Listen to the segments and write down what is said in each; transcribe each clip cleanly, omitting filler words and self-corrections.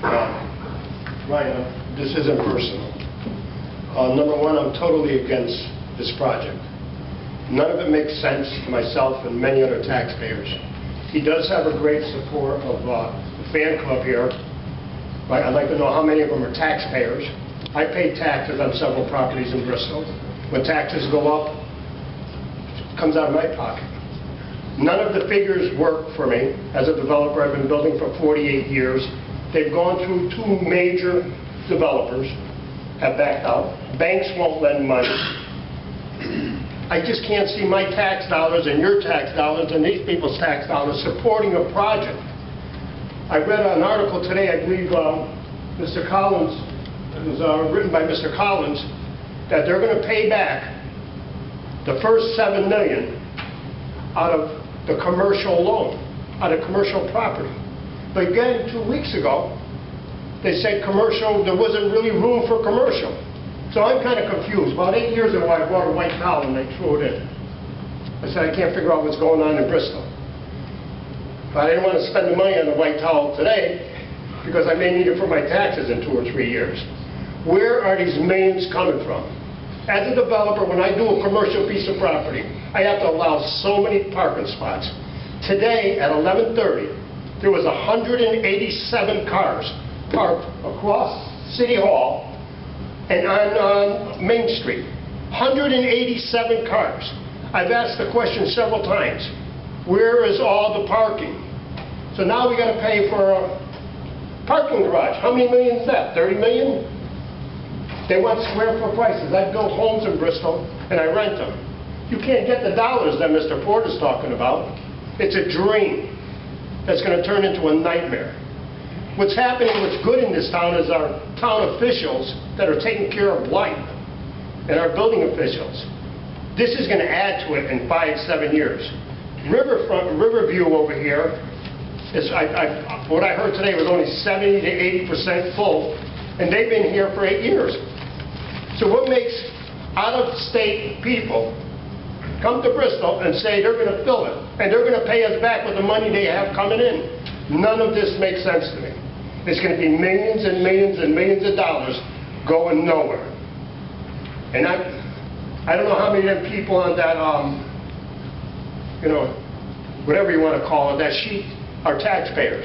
Ryan, this isn't personal. Number one, I'm totally against this project. None of it makes sense to myself and many other taxpayers. He does have a great support of the fan club here. I'd like to know how many of them are taxpayers. I pay taxes on several properties in Bristol. When taxes go up, it comes out of my pocket. None of the figures work for me. As a developer, I've been building for 48 years. They've gone through two major developers, have backed out. Banks won't lend money. I just can't see my tax dollars and your tax dollars and these people's tax dollars supporting a project. I read an article today, I believe Mr. Collins, it was written by Mr. Collins, that they're going to pay back the first $7 million out of the commercial loan, out of commercial property. But again, 2 weeks ago, they said commercial, there wasn't really room for commercial. So I'm kind of confused. About 8 years ago, I bought a white towel and they threw it in. I said, I can't figure out what's going on in Bristol. But I didn't want to spend the money on the white towel today because I may need it for my taxes in 2 or 3 years. Where are these millions coming from? As a developer, when I do a commercial piece of property, I have to allow so many parking spots. Today, at 11:30, there was 187 cars parked across City Hall and on Main Street. 187 cars. I've asked the question several times. Where is all the parking? So now we got to pay for a parking garage. How many million is that? 30 million? They want square foot prices. I build homes in Bristol and I rent them. You can't get the dollars that Mr. Porter's talking about. It's a dream that's going to turn into a nightmare. What's happening, what's good in this town is our town officials that are taking care of life and our building officials. This is going to add to it in 5-7 years. Riverview over here, is, what I heard today was only 70 to 80% full, and they've been here for 8 years. So what makes out-of-state people come to Bristol and say they're going to fill it, and they're going to pay us back with the money they have coming in? None of this makes sense to me. It's going to be millions and millions and millions of dollars going nowhere. And I don't know how many of them people on that, you know, whatever you want to call it, that sheet are taxpayers.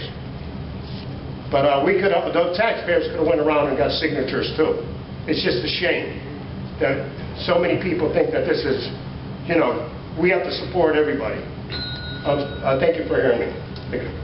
But the taxpayers could have went around and got signatures too. It's just a shame that so many people think that this is, you know, we have to support everybody. Thank you for hearing me. Thank you.